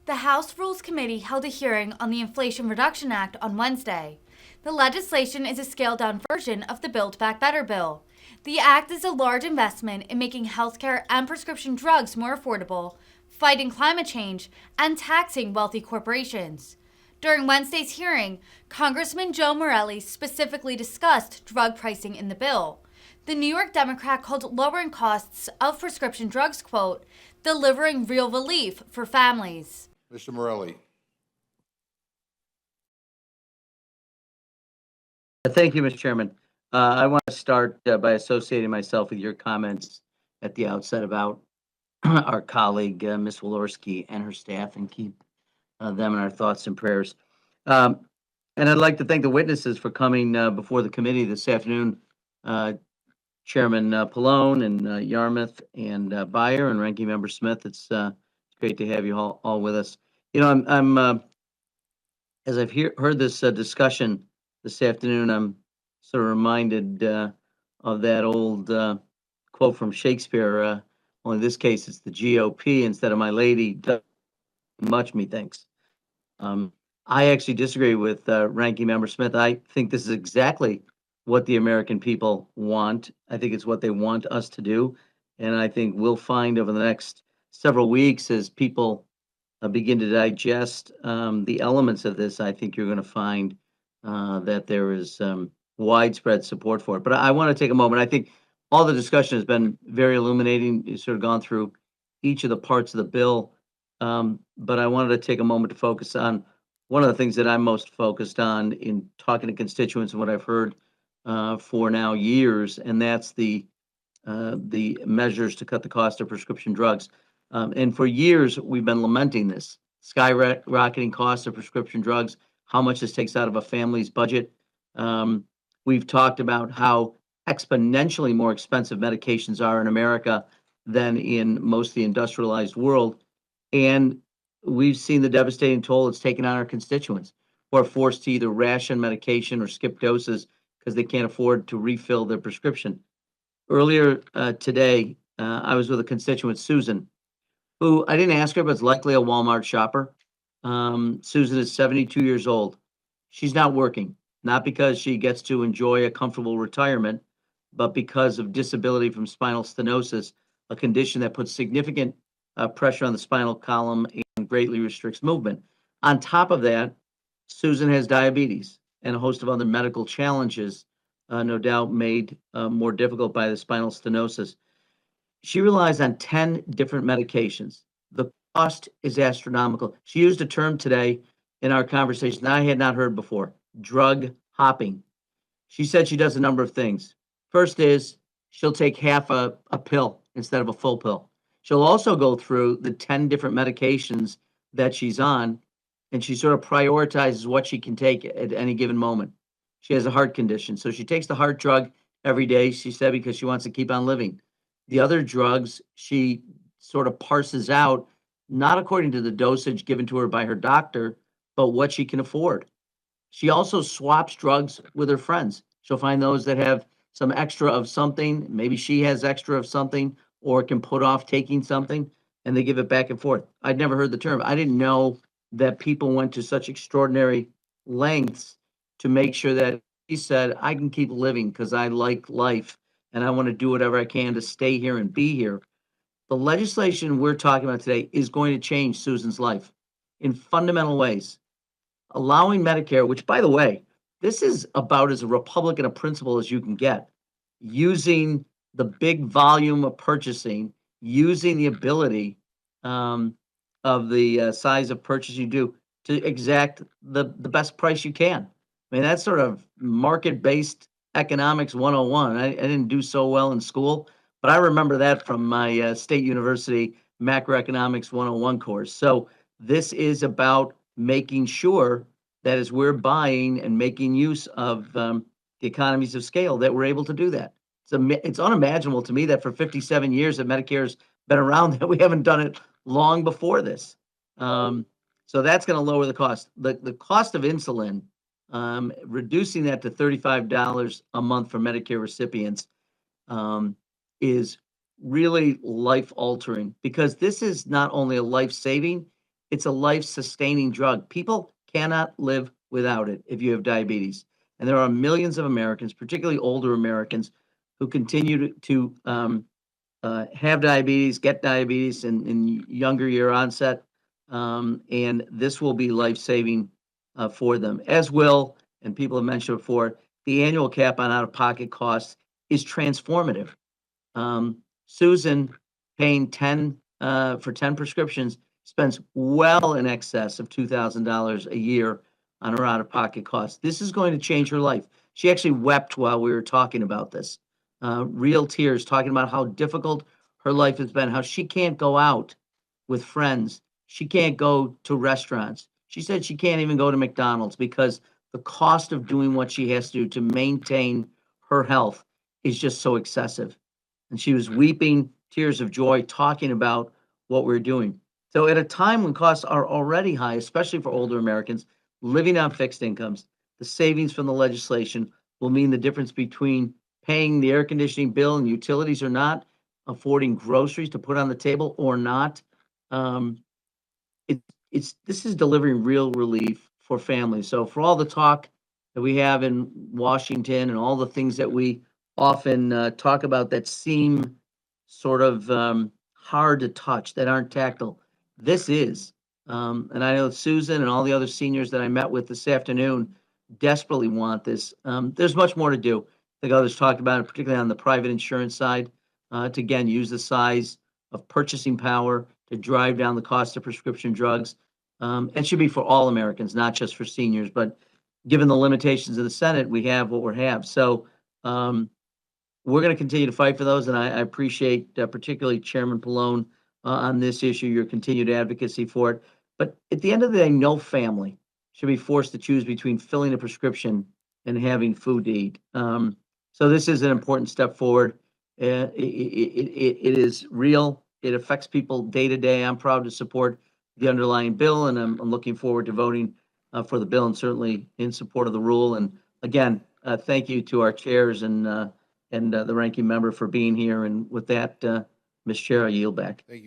The House Rules Committee held a hearing on the Inflation Reduction Act on Wednesday. The legislation is a scaled-down version of the Build Back Better bill. The act is a large investment in making healthcare and prescription drugs more affordable, fighting climate change, and taxing wealthy corporations. During Wednesday's hearing, Congressman Joe Morelle specifically discussed drug pricing in the bill. The New York Democrat called lowering costs of prescription drugs, quote, delivering real relief for families. Mr. Morelle. Thank you, Mr. Chairman. I want to start by associating myself with your comments at the outset about our colleague, Ms. Walorski, and her staff, and keep them in our thoughts and prayers. And I'd like to thank the witnesses for coming before the committee this afternoon. Chairman Pallone and Yarmouth and Beyer and Ranking Member Smith. It's great to have you all with us. You know, I'm as I've heard this discussion this afternoon, I'm sort of reminded of that old quote from Shakespeare. Only in this case, it's the GOP instead of my lady. Does much, methinks. I actually disagree with Ranking Member Smith. I think this is exactly what the American people want. I think it's what they want us to do. And I think we'll find over the next several weeks as people begin to digest the elements of this, I think you're going to find that there is widespread support for it. But I want to take a moment. I think all the discussion has been very illuminating. You've sort of gone through each of the parts of the bill. But I wanted to take a moment to focus on one of the things that I'm most focused on in talking to constituents and what I've heard for now years, and that's the measures to cut the cost of prescription drugs. And for years, we've been lamenting this skyrocketing costs of prescription drugs, how much this takes out of a family's budget. We've talked about how exponentially more expensive medications are in America than in most of the industrialized world. And we've seen the devastating toll it's taken on our constituents who are forced to either ration medication or skip doses because they can't afford to refill their prescription. Earlier today, I was with a constituent, Susan, who I didn't ask her, but is likely a Walmart shopper. Susan is 72 years old. She's not working, not because she gets to enjoy a comfortable retirement, but because of disability from spinal stenosis, a condition that puts significant pressure on the spinal column and greatly restricts movement. On top of that, Susan has diabetes and a host of other medical challenges, no doubt made more difficult by the spinal stenosis. She relies on 10 different medications. The cost is astronomical. She used a term today in our conversation that I had not heard before, drug hopping. She said she does a number of things. First is she'll take half a pill instead of a full pill. She'll also go through the 10 different medications that she's on, and she sort of prioritizes what she can take at any given moment. She has a heart condition, so she takes the heart drug every day, she said, because she wants to keep on living. The other drugs she sort of parses out, not according to the dosage given to her by her doctor, but what she can afford. She also swaps drugs with her friends. She'll find those that have some extra of something. Maybe she has extra of something or can put off taking something, and they give it back and forth. I'd never heard the term. I didn't know that people went to such extraordinary lengths to make sure that she said, I can keep living because I like life and I want to do whatever I can to stay here and be here. The legislation we're talking about today is going to change Susan's life in fundamental ways. Allowing Medicare, which, by the way, this is about as a Republican a principle as you can get, using the big volume of purchasing, using the ability of the size of purchase you do to exact the best price you can. I mean, that's sort of market-based economics 101. I didn't do so well in school, but I remember that from my State University macroeconomics 101 course. So this is about making sure that as we're buying and making use of the economies of scale, that we're able to do that. It's unimaginable to me that for 57 years that Medicare's been around, that we haven't done it long before this. So that's going to lower the cost. The cost of insulin, reducing that to $35 a month for Medicare recipients is really life altering, because this is not only a life saving, It's a life-sustaining drug. People cannot live without it if you have diabetes. And there are millions of Americans, particularly older Americans, who continue to have diabetes, get diabetes in younger year onset, and this will be life-saving for them, as will, and people have mentioned before, the annual cap on out-of-pocket costs is transformative. Susan, paying 10 for 10 prescriptions, spends well in excess of $2,000 a year on her out-of-pocket costs. This is going to change her life. She actually wept while we were talking about this. Real tears, talking about how difficult her life has been, how she can't go out with friends. She can't go to restaurants. She said she can't even go to McDonald's because the cost of doing what she has to do to maintain her health is just so excessive. And she was weeping tears of joy talking about what we're doing. So at a time when costs are already high, especially for older Americans living on fixed incomes, the savings from the legislation will mean the difference between paying the air conditioning bill and utilities or not, affording groceries to put on the table or not. Um, it, this is delivering real relief for families. So for all the talk that we have in Washington and all the things that we often talk about that seem sort of hard to touch, that aren't tactile, this is. And I know Susan and all the other seniors that I met with this afternoon desperately want this. There's much more to do. I think others talked about it, particularly on the private insurance side, to again use the size of purchasing power to drive down the cost of prescription drugs. It should be for all Americans, not just for seniors. But given the limitations of the Senate, we have what we have. So we're going to continue to fight for those, and I appreciate particularly Chairman Pallone on this issue, your continued advocacy for it. But at the end of the day, no family should be forced to choose between filling a prescription and having food to eat. So this is an important step forward. It is real. It affects people day to day. I'm proud to support the underlying bill, and I'm looking forward to voting for the bill and certainly in support of the rule. And again, thank you to our chairs and the ranking member for being here. And with that, Ms. Chair, I yield back. Thank you.